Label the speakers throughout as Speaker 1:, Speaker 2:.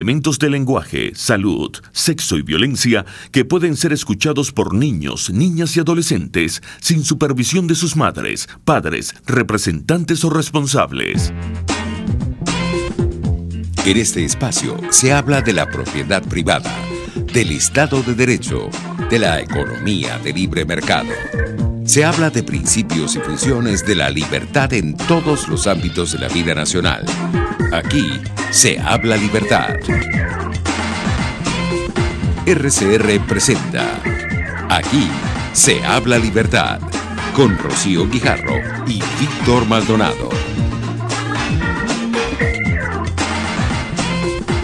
Speaker 1: Elementos de lenguaje, salud, sexo y violencia que pueden ser escuchados por niños, niñas y adolescentes sin supervisión de sus madres, padres, representantes o responsables.
Speaker 2: En este espacio se habla de la propiedad privada, del Estado de Derecho, de la economía de libre mercado. Se habla de principios y funciones de la libertad en todos los ámbitos de la vida nacional. Aquí se habla libertad. RCR presenta Aquí se habla libertad con Rocío Guijarro y Víctor Maldonado.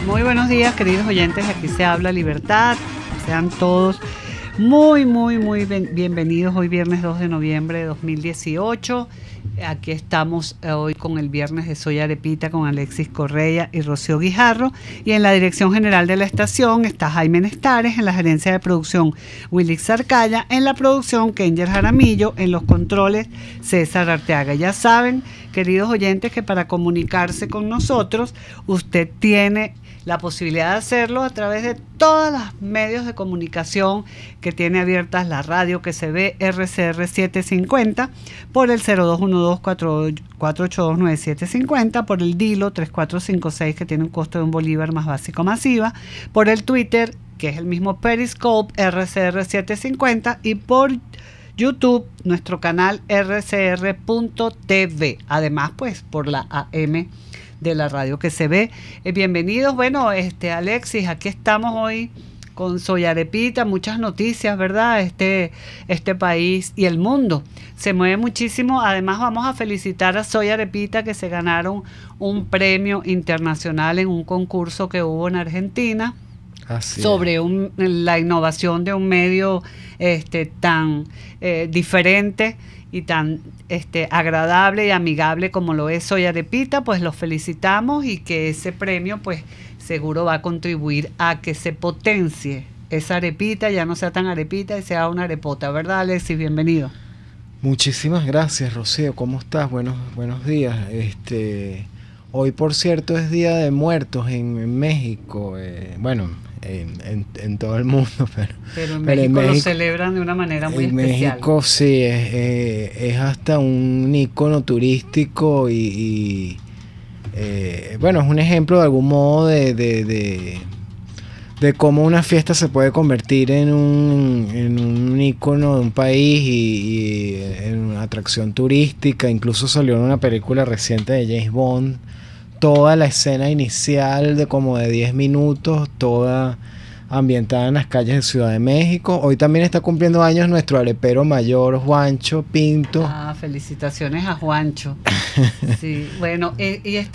Speaker 3: Muy buenos días, queridos oyentes. Aquí se habla libertad. Sean todos muy bienvenidos. Hoy viernes 2 de noviembre de 2018. Aquí estamos hoy con el viernes de Soy Arepita con Alexis Correa y Rocío Guijarro. Y en la dirección general de la estación está Jaime Nestares, en la gerencia de producción Wilix Arcaya, en la producción Kenger Jaramillo, en los controles César Arteaga. Ya saben, queridos oyentes, que para comunicarse con nosotros usted tiene la posibilidad de hacerlo a través de todos los medios de comunicación que tiene abiertas la radio que se ve RCR 750 por el 0212-482-9750, por el DILO 3456 que tiene un costo de $1 más básico masiva, por el Twitter que es el mismo Periscope RCR 750 y por YouTube nuestro canal rcr.tv, además pues por la AM de la radio que se ve. Bienvenidos. Bueno, Alexis, aquí estamos hoy con Soy Arepita, muchas noticias, ¿verdad? Este país y el mundo se mueve muchísimo. Además vamos a felicitar a Soy Arepita, que se ganaron un premio internacional en un concurso que hubo en Argentina. Así sobre la innovación de un medio tan diferente y tan agradable y amigable como lo es Soy Arepita. Pues los felicitamos y que ese premio pues seguro va a contribuir a que se potencie esa arepita, ya no sea tan arepita y sea una arepota, ¿verdad, Alexis? Bienvenido.
Speaker 4: Muchísimas gracias, Rocío. ¿Cómo estás? Buenos días. Hoy, por cierto, es Día de Muertos en México. En todo el mundo,
Speaker 3: pero en México lo celebran de una manera muy especial.
Speaker 4: En México sí, es hasta un ícono turístico y es un ejemplo de algún modo de cómo una fiesta se puede convertir en un ícono de un país y en una atracción turística. Incluso salió en una película reciente de James Bond, toda la escena inicial de como de 10 minutos, toda ambientada en las calles de Ciudad de México. Hoy también está cumpliendo años nuestro arepero mayor, Juancho Pinto.
Speaker 3: Felicitaciones a Juancho. Sí, bueno, y es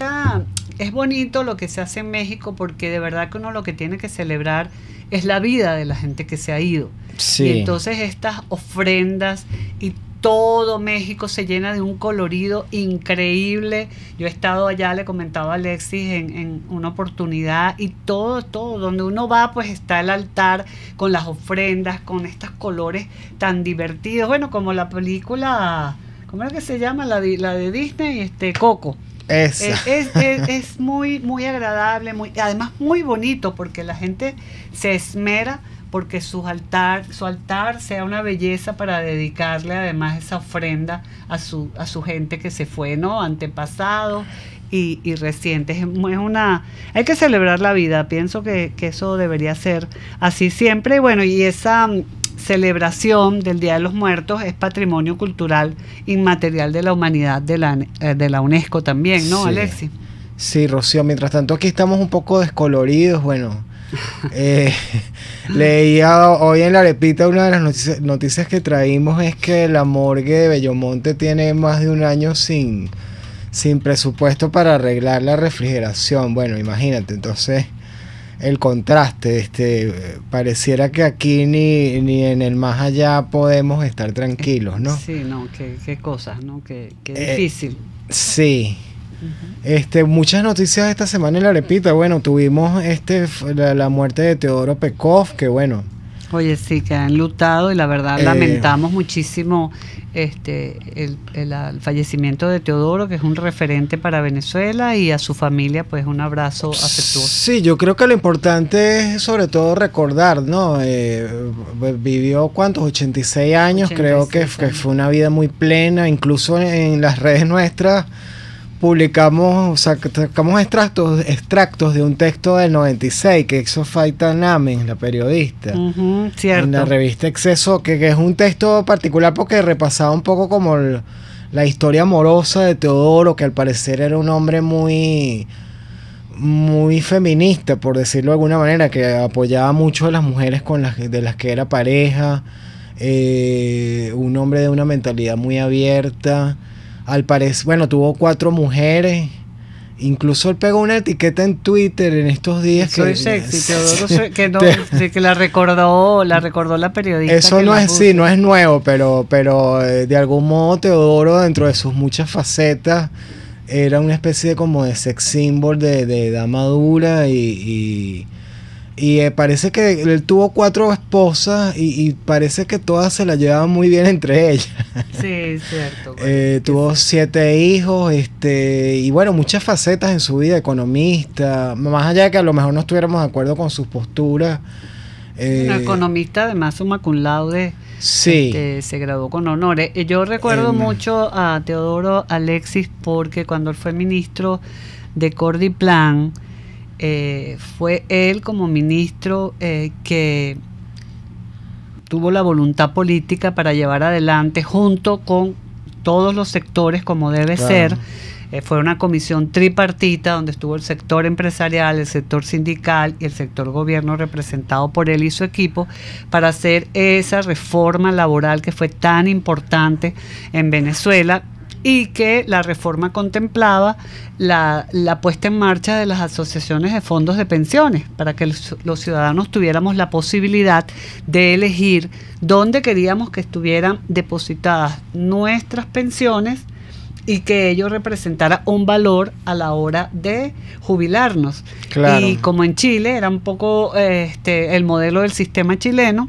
Speaker 3: bonito lo que se hace en México, porque de verdad que uno lo que tiene que celebrar es la vida de la gente que se ha ido. Sí. Y entonces estas ofrendas y todo México se llena de un colorido increíble. Yo he estado allá, le comentaba a Alexis en una oportunidad, y todo donde uno va pues está el altar con las ofrendas, con estos colores tan divertidos. Bueno, como la película, ¿cómo es que se llama? La de Disney, Coco. Es muy agradable, además muy bonito, porque la gente se esmera porque su altar sea una belleza para dedicarle además esa ofrenda a su gente que se fue, ¿no? Antepasados y recientes. Hay que celebrar la vida. Pienso que eso debería ser así siempre. Y bueno, y esa celebración del Día de los Muertos es Patrimonio Cultural Inmaterial de la Humanidad de la UNESCO también, ¿no, sí, Alexis?
Speaker 4: Sí, Rocío. Mientras tanto aquí estamos un poco descoloridos, leía hoy en la arepita, una de las noticias que traímos es que la morgue de Bellomonte tiene más de un año sin presupuesto para arreglar la refrigeración. Bueno, imagínate, entonces el contraste, pareciera que aquí ni en el más allá podemos estar tranquilos, ¿no?
Speaker 3: Sí, no, qué cosas, ¿no? Qué difícil.
Speaker 4: Sí. Muchas noticias esta semana en la arepita. Bueno, tuvimos la muerte de Teodoro Pekov, que bueno,
Speaker 3: Oye, sí, que han enlutado y la verdad lamentamos muchísimo el fallecimiento de Teodoro, que es un referente para Venezuela, y a su familia pues un abrazo afectuoso.
Speaker 4: Sí, yo creo que lo importante es sobre todo recordar, ¿no? Vivió ¿cuántos? 86 años,
Speaker 3: 86
Speaker 4: creo que fue una vida muy plena, incluso en las redes nuestras sacamos extractos de un texto del 96 que hizo Faita Namen, la periodista,
Speaker 3: cierto,
Speaker 4: en la revista Exceso, que es un texto particular porque repasaba un poco como la historia amorosa de Teodoro, que al parecer era un hombre muy feminista, por decirlo de alguna manera, que apoyaba mucho a las mujeres de las que era pareja, un hombre de una mentalidad muy abierta. Al parecer, bueno, tuvo 4 mujeres. Incluso él pegó una etiqueta en Twitter en estos días
Speaker 3: soy sexy, Teodoro, que la recordó la periodista.
Speaker 4: Eso no es, sí, no es nuevo, pero de algún modo Teodoro, dentro de sus muchas facetas, era una especie de como de sex symbol de dama dura y parece que él tuvo 4 esposas y parece que todas se la llevaban muy bien entre ellas.
Speaker 3: Sí, cierto.
Speaker 4: Tuvo 7 hijos, y bueno, muchas facetas en su vida, economista, más allá de que a lo mejor no estuviéramos de acuerdo con sus posturas.
Speaker 3: Un economista, además summa cum laude,
Speaker 4: sí.
Speaker 3: Se graduó con honores. Yo recuerdo mucho a Teodoro Alexis porque cuando él fue ministro de Cordiplan, fue él como ministro que tuvo la voluntad política para llevar adelante junto con todos los sectores como debe ser. Fue una comisión tripartita donde estuvo el sector empresarial, el sector sindical y el sector gobierno representado por él y su equipo para hacer esa reforma laboral que fue tan importante en Venezuela, y que la reforma contemplaba la puesta en marcha de las asociaciones de fondos de pensiones para que los ciudadanos tuviéramos la posibilidad de elegir dónde queríamos que estuvieran depositadas nuestras pensiones y que ello representara un valor a la hora de jubilarnos.
Speaker 4: Claro.
Speaker 3: Y como en Chile era un poco el modelo del sistema chileno,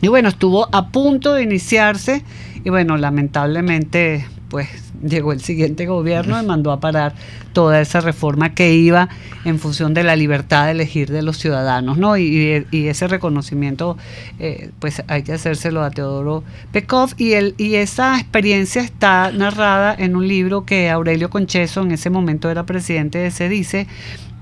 Speaker 3: y bueno, estuvo a punto de iniciarse y bueno, lamentablemente pues llegó el siguiente gobierno y mandó a parar toda esa reforma que iba en función de la libertad de elegir de los ciudadanos, ¿no? Y ese reconocimiento pues hay que hacérselo a Teodoro Pekov, y esa experiencia está narrada en un libro que Aurelio Concheso, en ese momento era presidente de SEDICE,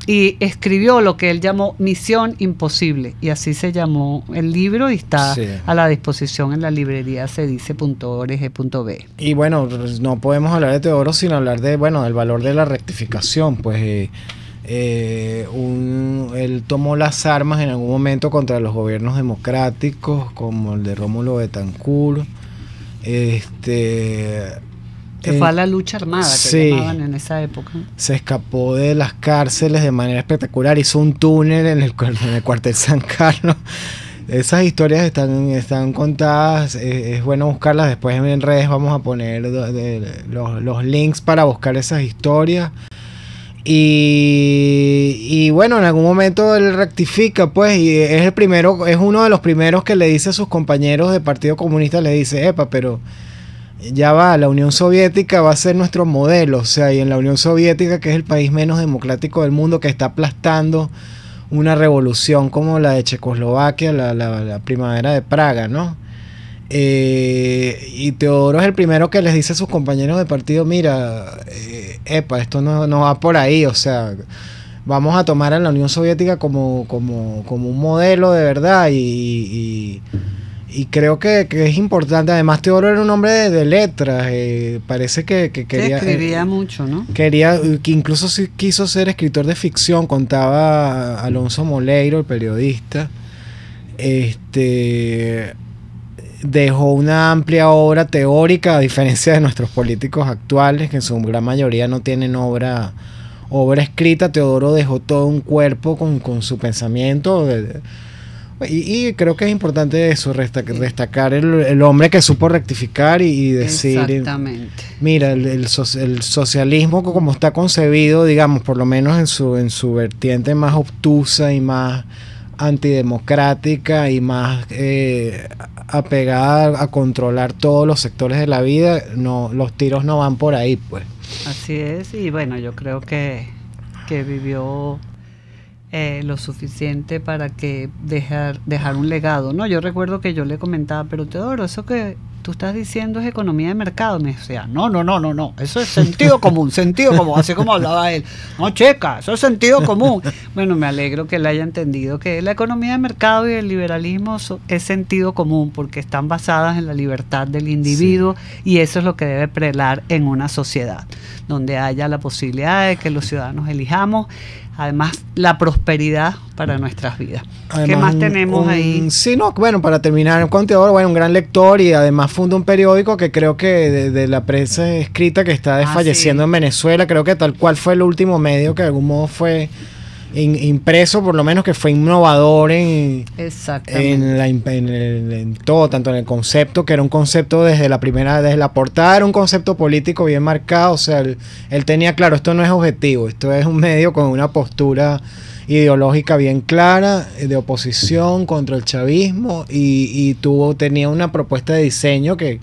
Speaker 3: y escribió lo que él llamó Misión Imposible, y así se llamó el libro, y está a la disposición en la librería sedice.org.be.
Speaker 4: Y bueno, no podemos hablar de Teodoro sin hablar del valor de la rectificación, pues él tomó las armas en algún momento contra los gobiernos democráticos, como el de Rómulo Betancourt,
Speaker 3: que fue a la lucha armada, que llamaban en esa época.
Speaker 4: Se escapó de las cárceles de manera espectacular, hizo un túnel en el cuartel San Carlos. Esas historias están contadas, es bueno buscarlas. Después en redes vamos a poner los links para buscar esas historias. Y bueno, en algún momento él rectifica, pues, y es uno de los primeros que le dice a sus compañeros del Partido Comunista, le dice, pero ya va, la Unión Soviética va a ser nuestro modelo, o sea, y en la Unión Soviética, que es el país menos democrático del mundo, que está aplastando una revolución como la de Checoslovaquia, la primavera de Praga, ¿no? Y Teodoro es el primero que les dice a sus compañeros de partido, mira, esto no va por ahí, o sea, vamos a tomar a la Unión Soviética como un modelo de verdad, y creo que es importante. Además, Teodoro era un hombre de letras, parece que quería...
Speaker 3: escribía mucho, ¿no?
Speaker 4: Que incluso quiso ser escritor de ficción, contaba Alonso Moleiro, el periodista. Dejó una amplia obra teórica, a diferencia de nuestros políticos actuales, que en su gran mayoría no tienen obra escrita. Teodoro dejó todo un cuerpo con su pensamiento. Y creo que es importante eso, destacar el hombre que supo rectificar y decir,
Speaker 3: exactamente,
Speaker 4: mira, el socialismo como está concebido, digamos, por lo menos en su vertiente más obtusa y más antidemocrática y más apegada a controlar todos los sectores de la vida, no, los tiros no van por ahí, pues.
Speaker 3: Así es, y bueno, yo creo que vivió lo suficiente para que dejar un legado, ¿no? Yo recuerdo que yo le comentaba, pero Teodoro, eso que tú estás diciendo es economía de mercado. Me decía, no, eso es sentido común, así como hablaba él. No, checa, eso es sentido común. Bueno, me alegro que él haya entendido que la economía de mercado y el liberalismo es sentido común, porque están basadas en la libertad del individuo, y eso es lo que debe prelar en una sociedad, donde haya la posibilidad de que los ciudadanos elijamos, además la prosperidad para nuestras vidas. Además, ¿qué más tenemos ahí?
Speaker 4: Sí, no, bueno, para terminar con Teodoro, bueno, un gran lector, y además funda un periódico que creo que de la prensa escrita que está desfalleciendo en Venezuela, creo que tal cual fue el último medio que de algún modo fue impreso, por lo menos, que fue innovador en todo, tanto en el concepto, que era un concepto desde la portada, era un concepto político bien marcado. O sea, él tenía claro, esto no es objetivo, esto es un medio con una postura ideológica bien clara, de oposición contra el chavismo, y tenía una propuesta de diseño que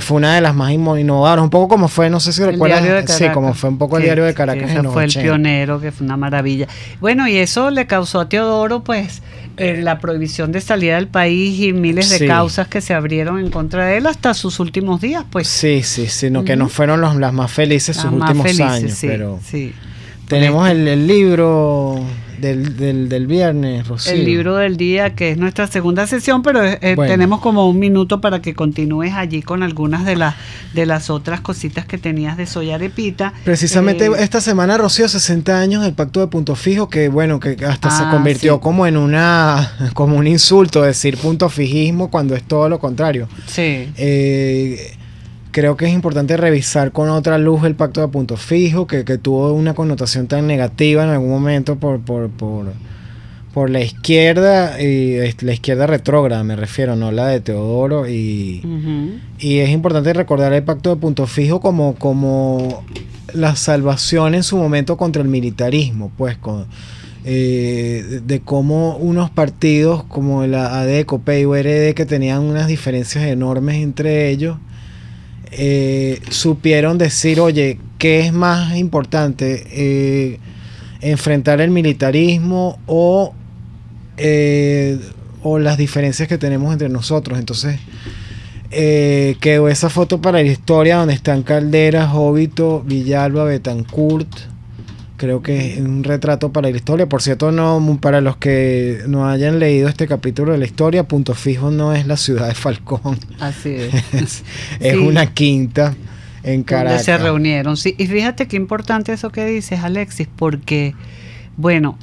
Speaker 4: fue una de las más innovadoras, un poco como fue, no sé si recuerdan, sí, como fue un poco el Diario de Caracas en los
Speaker 3: fue
Speaker 4: 80.
Speaker 3: El pionero, que fue una maravilla. Bueno, y eso le causó a Teodoro, pues, la prohibición de salida del país y miles de causas que se abrieron en contra de él hasta sus últimos días, pues.
Speaker 4: Sí, que no fueron las más felices sus últimos años, pero tenemos el libro del viernes, Rocío.
Speaker 3: El libro del día, que es nuestra segunda sesión, pero tenemos como un minuto para que continúes allí con algunas de las otras cositas que tenías de Soy Arepita.
Speaker 4: Precisamente esta semana, Rocío, 60 años del Pacto de Punto Fijo, que bueno, que hasta se convirtió como en como un insulto decir punto fijismo cuando es todo lo contrario.
Speaker 3: Sí.
Speaker 4: Creo que es importante revisar con otra luz el Pacto de Punto Fijo, que tuvo una connotación tan negativa en algún momento por la izquierda, y la izquierda retrógrada me refiero, no la de Teodoro, y es importante recordar el Pacto de Punto Fijo como la salvación en su momento contra el militarismo, pues de cómo unos partidos como la ADECO, PEI, URD, que tenían unas diferencias enormes entre ellos, supieron decir, oye, ¿qué es más importante? Enfrentar el militarismo o las diferencias que tenemos entre nosotros. Entonces quedó esa foto para la historia, donde están Caldera, Jovito, Villalba, Betancourt. Creo que es un retrato para la historia. Por cierto, para los que no hayan leído este capítulo de la historia, Punto Fijo no es la ciudad de Falcón.
Speaker 3: Así es.
Speaker 4: Es una quinta en Caracas.
Speaker 3: Donde se reunieron. Sí, y fíjate qué importante eso que dices, Alexis, porque, bueno,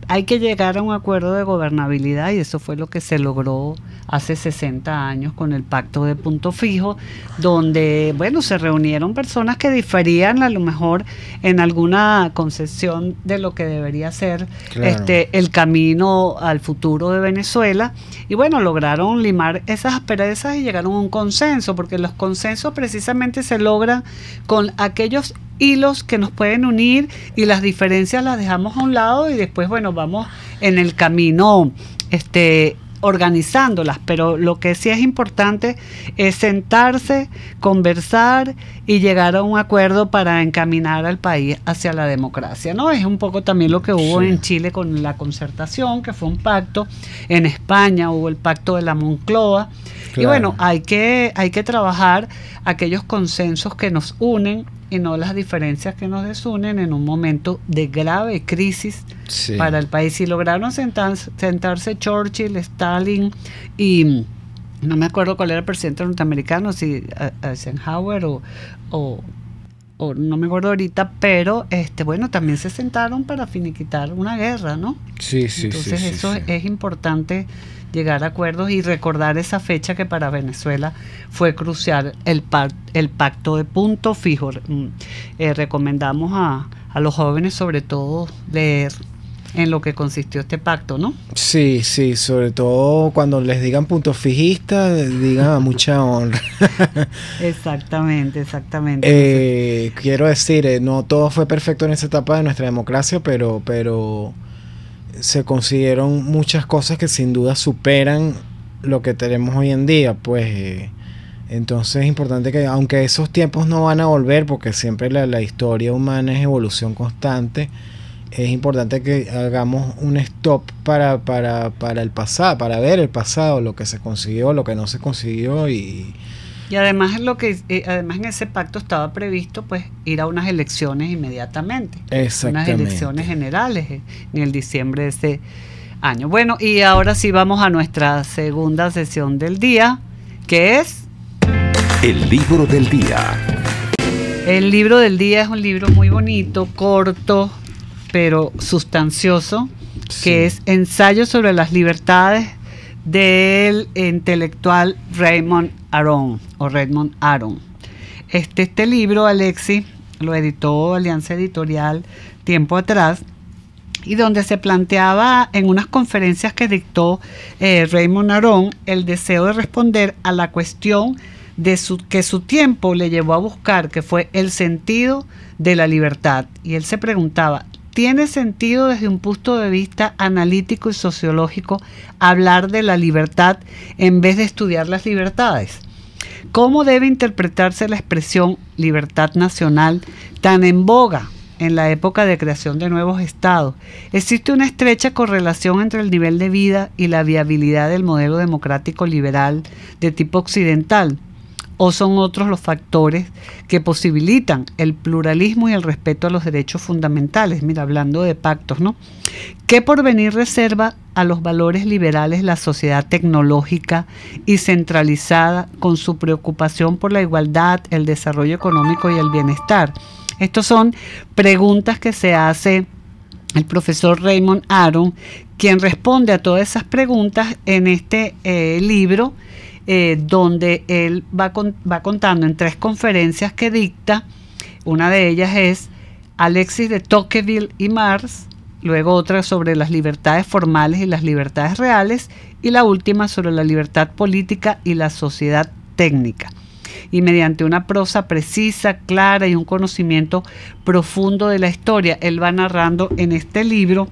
Speaker 3: hay que llegar a un acuerdo de gobernabilidad, y eso fue lo que se logró hace 60 años con el Pacto de Punto Fijo, donde, bueno, se reunieron personas que diferían a lo mejor en alguna concepción de lo que debería ser el camino al futuro de Venezuela, y bueno, lograron limar esas asperezas y llegaron a un consenso, porque los consensos precisamente se logran con aquellos hilos que nos pueden unir, y las diferencias las dejamos a un lado, y después, bueno, vamos en el camino organizándolas, pero lo que sí es importante es sentarse, conversar y llegar a un acuerdo para encaminar al país hacia la democracia, ¿no? Es un poco también lo que hubo en Chile con la Concertación, que fue un pacto. En España hubo el Pacto de la Moncloa. Y bueno, hay que trabajar aquellos consensos que nos unen y no las diferencias que nos desunen en un momento de grave crisis para el país. Y lograron sentarse Churchill, Stalin y no me acuerdo cuál era el presidente norteamericano, si Eisenhower o no me acuerdo ahorita, pero bueno, también se sentaron para finiquitar una guerra, ¿no? Entonces eso es importante, llegar a acuerdos y recordar esa fecha que para Venezuela fue crucial, el Pacto de Punto Fijo. Recomendamos a los jóvenes, sobre todo, leer en lo que consistió este pacto, ¿no? Sí,
Speaker 4: sobre todo cuando les digan punto fijista, digan a mucha honra.
Speaker 3: Exactamente.
Speaker 4: Quiero decir, no todo fue perfecto en esa etapa de nuestra democracia, pero se consiguieron muchas cosas que sin duda superan lo que tenemos hoy en día, pues entonces es importante que, aunque esos tiempos no van a volver, porque siempre la historia humana es evolución constante, es importante que hagamos un stop para el pasado, para ver el pasado, lo que se consiguió, lo que no se consiguió y
Speaker 3: además además en ese pacto estaba previsto pues ir a unas elecciones inmediatamente.
Speaker 4: Exactamente.
Speaker 3: Unas elecciones generales en el diciembre de ese año. Bueno, y ahora sí vamos a nuestra segunda sesión del día, que es
Speaker 2: el libro del día.
Speaker 3: El libro del día es un libro muy bonito, corto, pero sustancioso, sí, que es Ensayo sobre las libertades del intelectual Raymond Aron o Raymond Aron. Este libro, Alexis, lo editó Alianza Editorial tiempo atrás, y donde se planteaba en unas conferencias que dictó Raymond Aron el deseo de responder a la cuestión que su tiempo le llevó a buscar, que fue el sentido de la libertad. Y él se preguntaba, ¿tiene sentido desde un punto de vista analítico y sociológico hablar de la libertad en vez de estudiar las libertades? ¿Cómo debe interpretarse la expresión libertad nacional tan en boga en la época de creación de nuevos estados? ¿Existe una estrecha correlación entre el nivel de vida y la viabilidad del modelo democrático liberal de tipo occidental? ¿O son otros los factores que posibilitan el pluralismo y el respeto a los derechos fundamentales? Mira, hablando de pactos, ¿no? ¿Qué porvenir reserva a los valores liberales la sociedad tecnológica y centralizada con su preocupación por la igualdad, el desarrollo económico y el bienestar? Estas son preguntas que se hace el profesor Raymond Aron, quien responde a todas esas preguntas en este libro, donde él va contando en 3 conferencias que dicta. Una de ellas es Alexis de Tocqueville y Marx, luego otra sobre las libertades formales y las libertades reales, y la última sobre la libertad política y la sociedad técnica. Y mediante una prosa precisa, clara y un conocimiento profundo de la historia, él va narrando en este libro,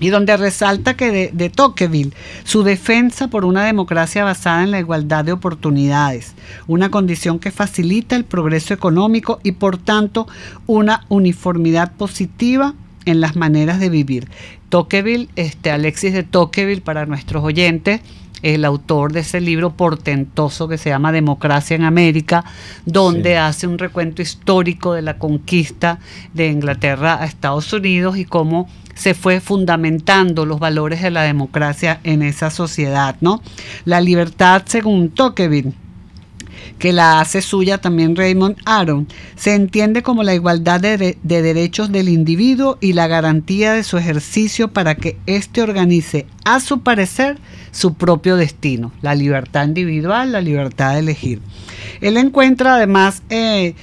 Speaker 3: y donde resalta que de Tocqueville, su defensa por una democracia basada en la igualdad de oportunidades, una condición que facilita el progreso económico y por tanto una uniformidad positiva en las maneras de vivir. Tocqueville, Alexis de Tocqueville, para nuestros oyentes, el autor de ese libro portentoso que se llama Democracia en América, donde sí, hace un recuento histórico de la conquista de Inglaterra a Estados Unidos y cómo se fue fundamentando los valores de la democracia en esa sociedad, ¿no? La libertad, según Tocqueville, que la hace suya también Raymond Aron, se entiende como la igualdad de derechos del individuo y la garantía de su ejercicio para que éste organice, a su parecer, su propio destino. La libertad individual, la libertad de elegir. Él encuentra además el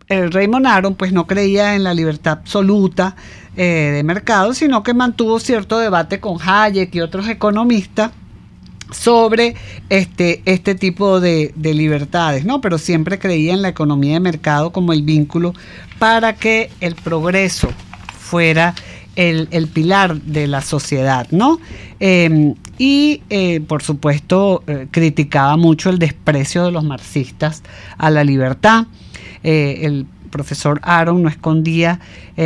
Speaker 3: Raymond Aron pues no creía en la libertad absoluta de mercado, sino que mantuvo cierto debate con Hayek y otros economistas sobre este tipo de libertades, ¿no? Pero siempre creía en la economía de mercado como el vínculo para que el progreso fuera el pilar de la sociedad, ¿no? Por supuesto, criticaba mucho el desprecio de los marxistas a la libertad. El profesor Aron no escondía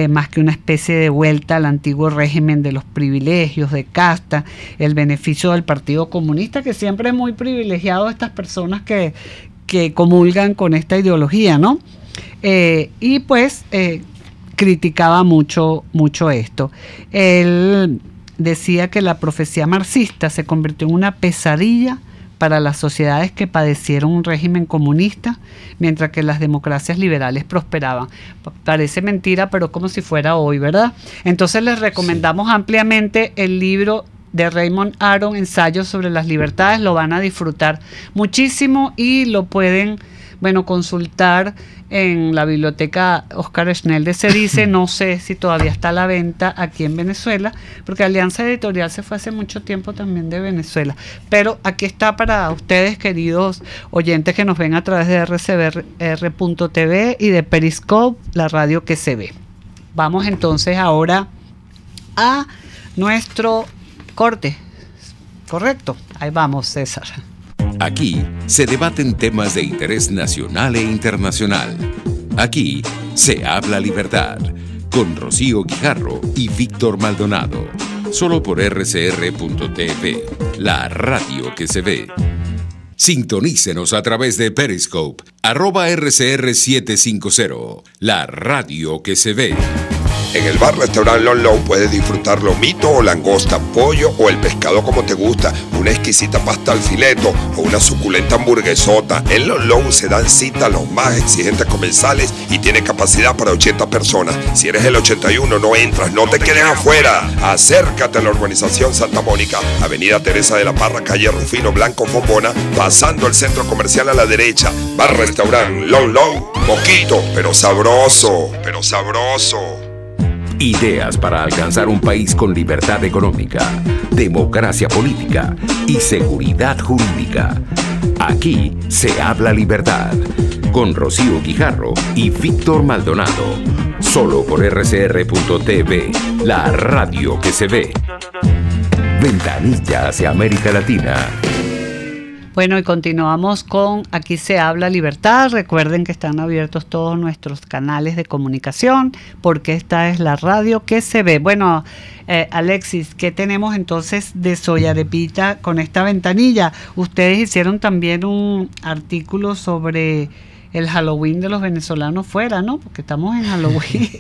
Speaker 3: más que una especie de vuelta al antiguo régimen de los privilegios de casta, el beneficio del Partido Comunista, que siempre es muy privilegiado a estas personas que comulgan con esta ideología, ¿no? Y pues criticaba mucho esto. Él decía que la profecía marxista se convirtió en una pesadilla para las sociedades que padecieron un régimen comunista, mientras que las democracias liberales prosperaban. Parece mentira, pero como si fuera hoy, ¿verdad? Entonces les recomendamos ampliamente el libro de Raymond Aron, Ensayos sobre las libertades. Lo van a disfrutar muchísimo y lo pueden, consultar en la biblioteca Oscar Schnell de Cedice. No sé si todavía está a la venta aquí en Venezuela, porque Alianza Editorial se fue hace mucho tiempo también de Venezuela. Pero aquí está para ustedes, queridos oyentes que nos ven a través de rcbr.tv y de Periscope, la radio que se ve. vamos entonces ahora a nuestro corte. ¿Correcto? Ahí vamos, César.
Speaker 2: Aquí se debaten temas de interés nacional e internacional. Aquí se habla libertad, con Rocío Guijarro y Víctor Maldonado. Solo por rcr.tv, la radio que se ve. Sintonícenos a través de Periscope, @RCR750, la radio que se ve.
Speaker 5: En el bar-restaurante Long Long puedes disfrutar lomito o langosta, pollo o el pescado como te gusta, una exquisita pasta al fileto o una suculenta hamburguesota. En Long Long se dan cita a los más exigentes comensales y tiene capacidad para 80 personas. Si eres el 81 no entras, no te quedes afuera. Acércate a la urbanización Santa Mónica, Avenida Teresa de la Parra, calle Rufino Blanco Fombona, pasando el centro comercial a la derecha. Bar-restaurante Long Long, poquito pero sabroso,
Speaker 2: Ideas para alcanzar un país con libertad económica, democracia política y seguridad jurídica. Aquí se habla libertad, con Rocío Guijarro y Víctor Maldonado. Solo por rcr.tv, la radio que se ve. Ventanilla hacia América Latina.
Speaker 3: Bueno, y continuamos con Aquí se habla libertad. Recuerden que están abiertos todos nuestros canales de comunicación, porque esta es la radio que se ve. Bueno, Alexis, ¿qué tenemos entonces de Soyarepita con esta ventanilla? Ustedes hicieron también un artículo sobre el Halloween de los venezolanos fuera, ¿no? Porque estamos en Halloween.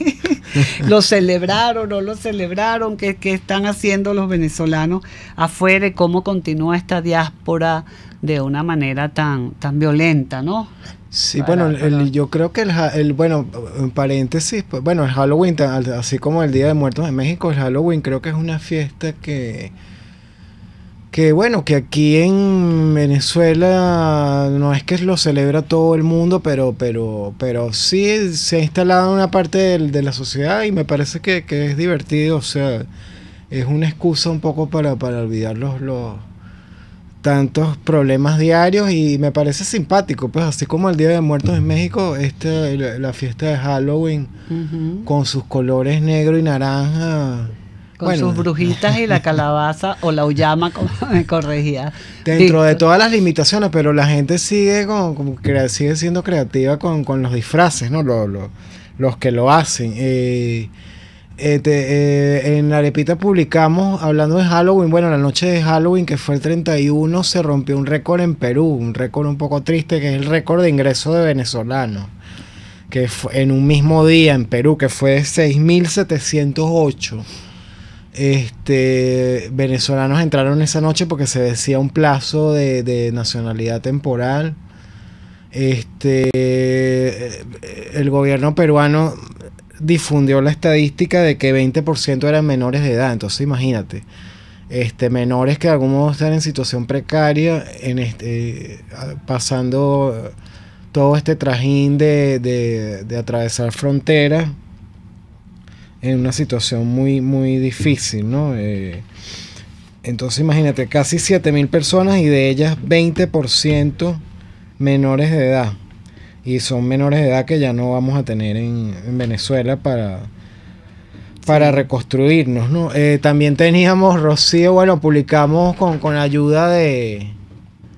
Speaker 3: ¿Lo celebraron, no lo celebraron? ¿Qué están haciendo los venezolanos afuera y cómo continúa esta diáspora de una manera tan violenta, ¿no?
Speaker 4: Sí, yo creo que bueno, en paréntesis, pues, bueno, el Halloween, así como el Día de Muertos en México, el Halloween creo que es una fiesta que bueno, que aquí en Venezuela no es que lo celebra todo el mundo, pero sí se ha instalado en una parte de la sociedad y me parece que es divertido, o sea, es una excusa un poco para olvidar los tantos problemas diarios y me parece simpático, pues así como el Día de Muertos en México, la fiesta de Halloween con sus colores negro y naranja,
Speaker 3: con sus brujitas y la calabaza o la uyama, como me corregía.
Speaker 4: Dentro de todas las limitaciones, pero la gente sigue sigue siendo creativa con los disfraces, ¿no? Los que lo hacen. En Arepita publicamos, hablando de Halloween, bueno, la noche de Halloween, que fue el 31, se rompió un récord en Perú, un récord un poco triste, que es el récord de ingreso de venezolanos, que fue en un mismo día en Perú, que fue de 6.708. Venezolanos entraron esa noche porque se decía un plazo de nacionalidad temporal. El gobierno peruano difundió la estadística de que 20% eran menores de edad. Entonces imagínate, menores que de algún modo están en situación precaria, pasando todo este trajín de atravesar fronteras en una situación muy, muy difícil, ¿no? Entonces imagínate, casi 7.000 personas y de ellas 20% menores de edad. Y son menores de edad que ya no vamos a tener en Venezuela para reconstruirnos, ¿no? También teníamos, Rocío, bueno, publicamos con ayuda de...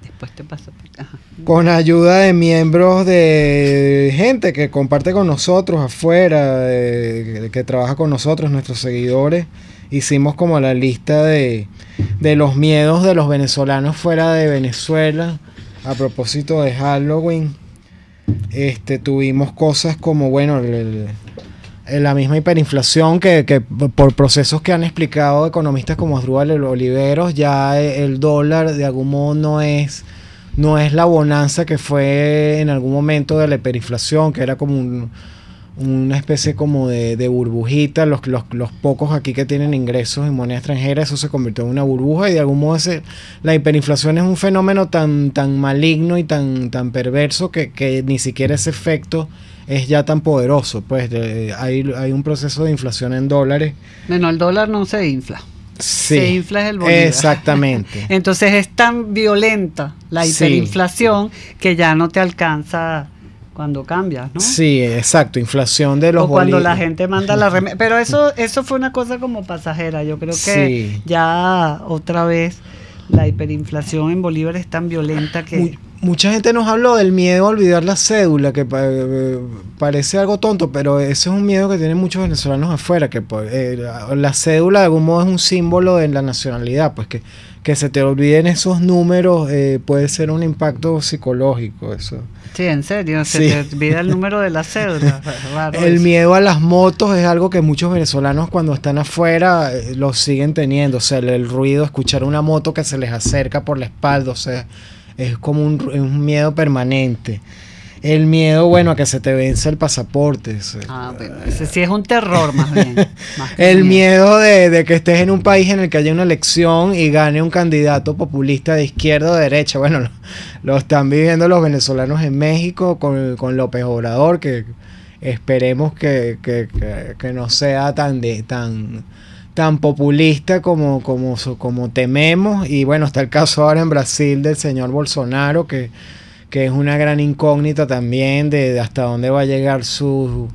Speaker 3: Después te paso. Ajá.
Speaker 4: Con ayuda de miembros de gente que comparte con nosotros afuera, que trabaja con nosotros, nuestros seguidores. Hicimos como la lista de los miedos de los venezolanos fuera de Venezuela a propósito de Halloween. Tuvimos cosas como, bueno, la misma hiperinflación que por procesos que han explicado economistas como Asdrúbal Oliveros, ya el dólar de algún modo no es la bonanza que fue en algún momento de la hiperinflación, que era como una especie como de burbujita. Los pocos aquí que tienen ingresos en moneda extranjera, eso se convirtió en una burbuja y de algún modo la hiperinflación es un fenómeno tan maligno y tan perverso que ni siquiera ese efecto es ya tan poderoso. Pues hay un proceso de inflación en dólares.
Speaker 3: Bueno, el dólar no se infla.
Speaker 4: Sí,
Speaker 3: se infla el bolívar.
Speaker 4: Exactamente.
Speaker 3: Entonces es tan violenta la hiperinflación que ya no te alcanza cuando cambias, ¿no?
Speaker 4: Sí, exacto, inflación de los
Speaker 3: o cuando
Speaker 4: bolívares.
Speaker 3: la gente manda la remesa. Pero eso fue una cosa como pasajera. Yo creo que
Speaker 4: Sí.
Speaker 3: ya otra vez la hiperinflación en bolívares es tan violenta que...
Speaker 4: Mucha gente nos habló del miedo a olvidar la cédula, que parece algo tonto, pero ese es un miedo que tienen muchos venezolanos afuera, que la cédula de algún modo es un símbolo de la nacionalidad, pues que se te olviden esos números puede ser un impacto psicológico, eso.
Speaker 3: Sí, en serio,
Speaker 4: Sí.
Speaker 3: se te olvida el número de la cédula. Raro
Speaker 4: El
Speaker 3: eso.
Speaker 4: miedo a las motos es algo que muchos venezolanos cuando están afuera lo siguen teniendo, o sea, el ruido, escuchar una moto que se les acerca por la espalda, o sea, es como un miedo permanente. El miedo, bueno, a que se te vence el pasaporte.
Speaker 3: Bueno, ese sí es un terror más bien. Más que
Speaker 4: El miedo de que estés en un país en el que haya una elección y gane un candidato populista de izquierda o de derecha. Bueno, lo están viviendo los venezolanos en México con López Obrador, que esperemos que no sea tan populista como tememos. Y bueno, está el caso ahora en Brasil del señor Bolsonaro, que es una gran incógnita también de hasta dónde va a llegar su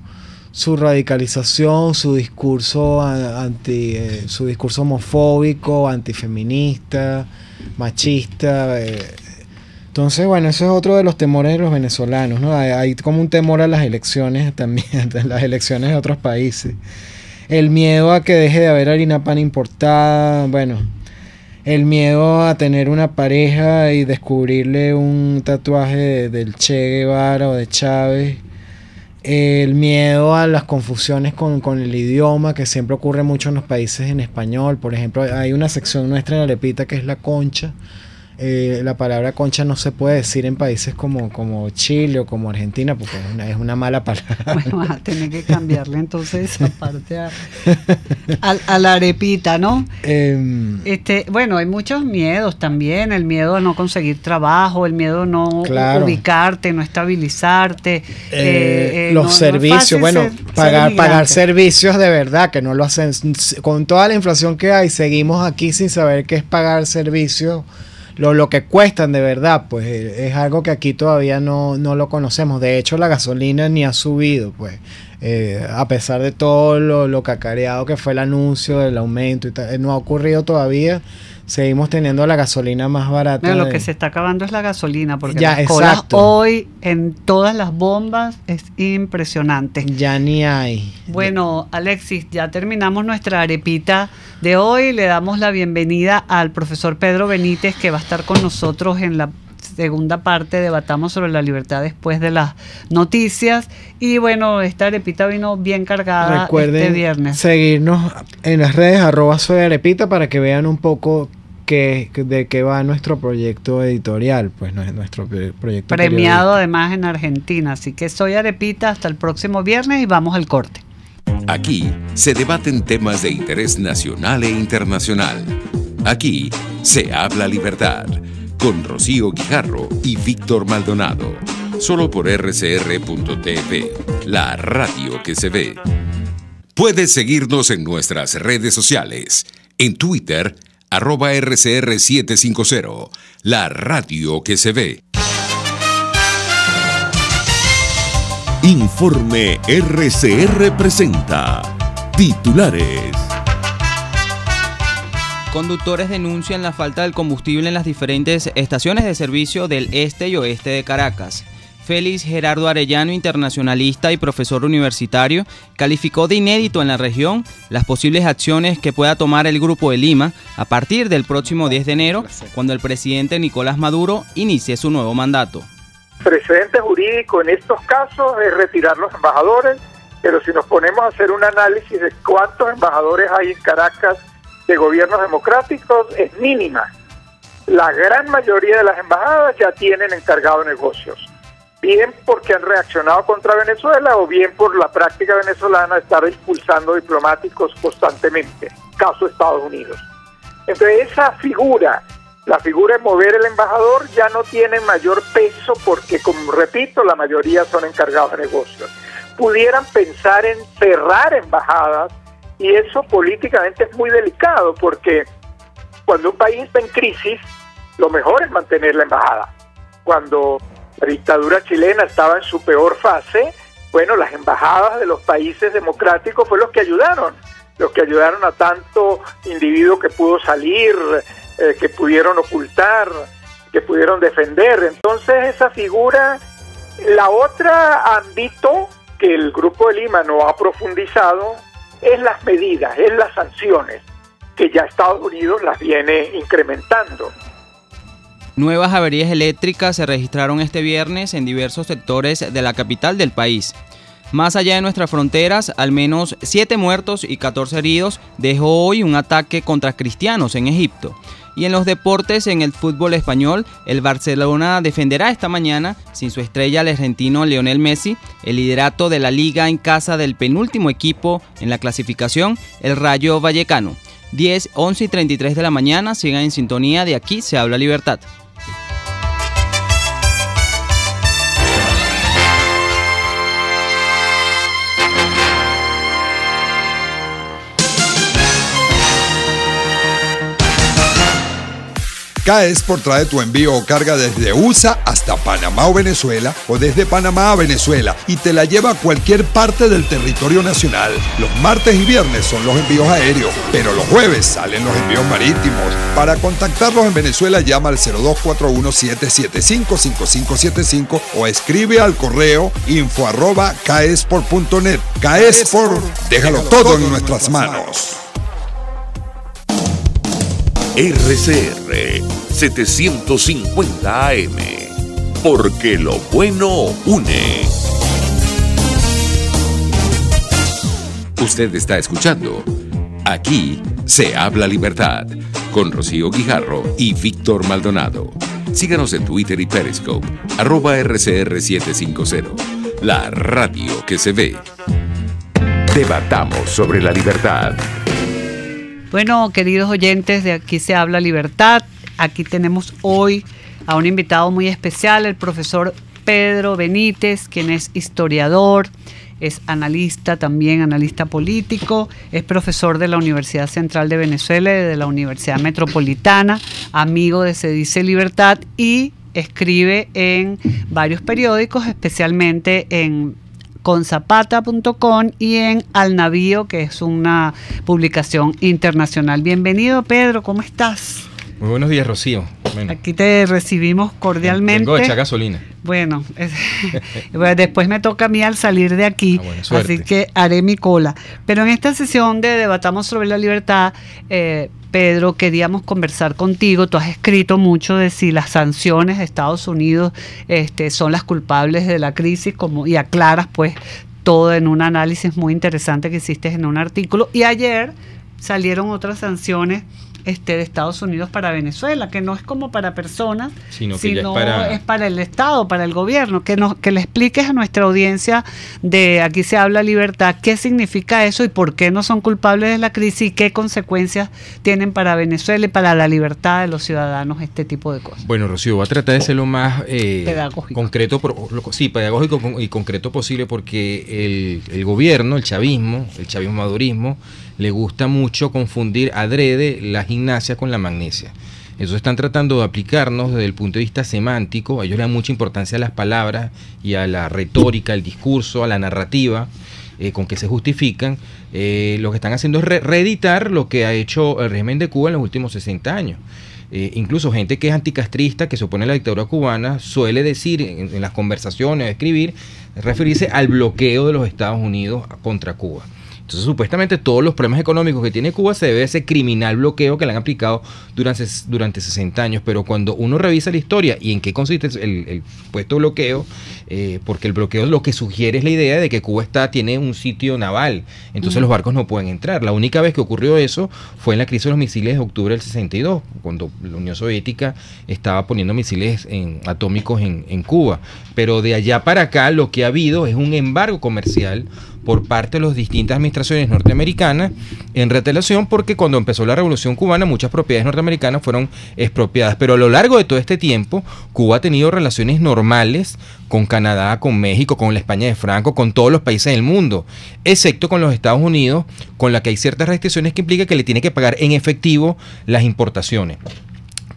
Speaker 4: radicalización, su discurso su discurso homofóbico, antifeminista, machista. Entonces, bueno, eso es otro de los temores de los venezolanos, ¿no? Hay como un temor a las elecciones también, a las elecciones de otros países. El miedo a que deje de haber harina pan importada, bueno, el miedo a tener una pareja y descubrirle un tatuaje del Che Guevara o de Chávez, el miedo a las confusiones con el idioma, que siempre ocurre mucho en los países en español. Por ejemplo, hay una sección nuestra en Arepita que es la concha. La palabra concha no se puede decir en países como Chile o como Argentina porque es una mala palabra.
Speaker 3: Bueno, vas a tener que cambiarle entonces esa parte a la arepita, ¿no? Bueno, hay muchos miedos también, el miedo a no conseguir trabajo, el miedo a no ubicarte, no estabilizarte.
Speaker 4: Los servicios, bueno, pagar servicios de verdad, que no lo hacen. Con toda la inflación que hay, seguimos aquí sin saber qué es pagar servicios. Lo que cuestan de verdad, pues es algo que aquí todavía no lo conocemos. De hecho, la gasolina ni ha subido, pues a pesar de todo lo cacareado que fue el anuncio del aumento y tal, no ha ocurrido todavía. Seguimos teniendo la gasolina más barata.
Speaker 3: Bueno, lo que se está acabando es la gasolina, porque
Speaker 4: ya,
Speaker 3: las colas
Speaker 4: exacto.
Speaker 3: hoy en todas las bombas es impresionante.
Speaker 4: Ya ni hay.
Speaker 3: Bueno, Alexis, ya terminamos nuestra arepita de hoy. Le damos la bienvenida al profesor Pedro Benítez, que va a estar con nosotros en la segunda parte. Debatamos sobre la libertad después de las noticias. Y bueno, esta arepita vino bien cargada.
Speaker 4: Recuerden
Speaker 3: este viernes.
Speaker 4: Seguirnos en las redes @soyarepita para que vean un poco de qué va nuestro proyecto editorial, pues nuestro proyecto
Speaker 3: premiado además en Argentina. Así que Soy Arepita, hasta el próximo viernes y vamos al corte.
Speaker 2: Aquí se debaten temas de interés nacional e internacional. Aquí se habla libertad, con Rocío Guijarro y Víctor Maldonado. Solo por rcr.tv, la radio que se ve. Puedes seguirnos en nuestras redes sociales. En Twitter, @RCR750, la radio que se ve.
Speaker 1: Informe RCR presenta titulares.
Speaker 6: Conductores denuncian la falta del combustible en las diferentes estaciones de servicio del este y oeste de Caracas. Félix Gerardo Arellano, internacionalista y profesor universitario, calificó de inédito en la región las posibles acciones que pueda tomar el Grupo de Lima a partir del próximo 10 de enero, cuando el presidente Nicolás Maduro inicie su nuevo mandato.
Speaker 7: Precedente jurídico en estos casos es retirar los embajadores, pero si nos ponemos a hacer un análisis de cuántos embajadores hay en Caracas de gobiernos democráticos, es mínima. La gran mayoría de las embajadas ya tienen encargado negocios, bien porque han reaccionado contra Venezuela o bien por la práctica venezolana de estar expulsando diplomáticos constantemente, caso Estados Unidos. Entonces esa figura, la figura de mover el embajador, ya no tiene mayor peso porque, como repito, la mayoría son encargados de negocios. Pudieran pensar en cerrar embajadas y eso políticamente es muy delicado porque cuando un país está en crisis, lo mejor es mantener la embajada. Cuando la dictadura chilena estaba en su peor fase, bueno, las embajadas de los países democráticos fue los que ayudaron a tanto individuo que pudo salir, que pudieron ocultar, que pudieron defender. Entonces esa figura, la otra ámbito que el Grupo de Lima no ha profundizado es las medidas, es las sanciones, que ya Estados Unidos las viene incrementando.
Speaker 6: Nuevas averías eléctricas se registraron este viernes en diversos sectores de la capital del país. Más allá de nuestras fronteras, al menos 7 muertos y 14 heridos dejó hoy un ataque contra cristianos en Egipto. Y en los deportes, en el fútbol español, el Barcelona defenderá esta mañana, sin su estrella el argentino Lionel Messi, el liderato de la liga en casa del penúltimo equipo en la clasificación, el Rayo Vallecano. 10, 11 y 33 de la mañana, sigan en sintonía de Aquí se habla libertad.
Speaker 5: K-Export trae tu envío o carga desde USA hasta Panamá o Venezuela, o desde Panamá a Venezuela, y te la lleva a cualquier parte del territorio nacional. Los martes y viernes son los envíos aéreos, pero los jueves salen los envíos marítimos. Para contactarlos en Venezuela, llama al 0241-775-5575 o escribe al correo info@kexport.net. K-Export, déjalo todo en nuestras manos.
Speaker 1: RCR 750 AM, porque lo bueno une.
Speaker 2: Usted está escuchando Aquí se habla libertad con Rocío Guijarro y Víctor Maldonado. Síganos en Twitter y Periscope @RCR750, la radio que se ve. Debatamos sobre la libertad.
Speaker 3: Bueno, queridos oyentes de Aquí se habla libertad, aquí tenemos hoy a un invitado muy especial, el profesor Pedro Benítez, quien es historiador, es analista también, analista político, es profesor de la Universidad Central de Venezuela y de la Universidad Metropolitana, amigo de Se Dice Libertad y escribe en varios periódicos, especialmente en consapata.com y en Al Navío, que es una publicación internacional. Bienvenido, Pedro, ¿cómo estás?
Speaker 8: Muy buenos días, Rocío. Bueno,
Speaker 3: aquí te recibimos cordialmente.
Speaker 8: vengo a echar gasolina.
Speaker 3: Bueno, después me toca a mí al salir de aquí,
Speaker 8: bueno, suerte.
Speaker 3: Así que haré mi cola. Pero en esta sesión de Debatamos sobre la Libertad, Pedro, queríamos conversar contigo. Tú has escrito mucho de si las sanciones de Estados Unidos son las culpables de la crisis, y aclaras pues todo en un análisis muy interesante que hiciste en un artículo. Y ayer salieron otras sanciones de Estados Unidos para Venezuela, que no es como para personas, sino es para el Estado, para el gobierno. Que le expliques a nuestra audiencia de Aquí se habla libertad, qué significa eso y por qué no son culpables de la crisis y qué consecuencias tienen para Venezuela y para la libertad de los ciudadanos este tipo de cosas.
Speaker 8: Bueno, Rocío, voy a tratar de ser lo más
Speaker 3: concreto
Speaker 8: pedagógico y concreto posible, porque el gobierno, el chavismo madurismo, le gusta mucho confundir adrede la gimnasia con la magnesia. Eso están tratando de aplicarnos desde el punto de vista semántico. Ellos le dan mucha importancia a las palabras y a la retórica, al discurso, a la narrativa con que se justifican. Lo que están haciendo es reeditar lo que ha hecho el régimen de Cuba en los últimos 60 años. Incluso gente que es anticastrista, que se opone a la dictadura cubana, suele decir en las conversaciones, escribir, referirse al bloqueo de los Estados Unidos contra Cuba. Entonces, supuestamente todos los problemas económicos que tiene Cuba se debe a ese criminal bloqueo que le han aplicado durante 60 años. Pero cuando uno revisa la historia y en qué consiste el supuesto bloqueo, porque el bloqueo lo que sugiere es la idea de que Cuba tiene un sitio naval, entonces los barcos no pueden entrar. La única vez que ocurrió eso fue en la crisis de los misiles de octubre del 62, cuando la Unión Soviética estaba poniendo misiles atómicos en Cuba. Pero de allá para acá lo que ha habido es un embargo comercial por parte de las distintas administraciones norteamericanas en retaliación, porque cuando empezó la Revolución Cubana muchas propiedades norteamericanas fueron expropiadas, pero a lo largo de todo este tiempo Cuba ha tenido relaciones normales con Canadá, con México, con la España de Franco, con todos los países del mundo, excepto con los Estados Unidos, con la que hay ciertas restricciones que implica que le tiene que pagar en efectivo las importaciones.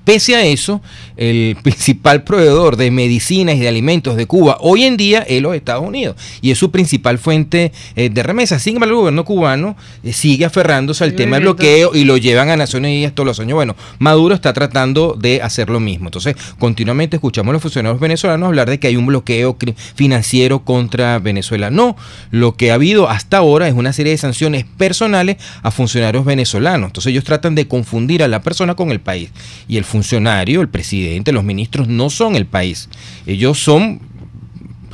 Speaker 8: Pese a eso, el principal proveedor de medicinas y de alimentos de Cuba hoy en día es los Estados Unidos y es su principal fuente de remesas. Sin embargo, el gobierno cubano sigue aferrándose al tema del bloqueo y lo llevan a Naciones Unidas todos los años. Bueno, Maduro está tratando de hacer lo mismo. Entonces, continuamente escuchamos a los funcionarios venezolanos hablar de que hay un bloqueo financiero contra Venezuela. No, lo que ha habido hasta ahora es una serie de sanciones personales a funcionarios venezolanos. Entonces, ellos tratan de confundir a la persona con el país. Y el funcionario, el presidente, los ministros no son el país. Ellos son,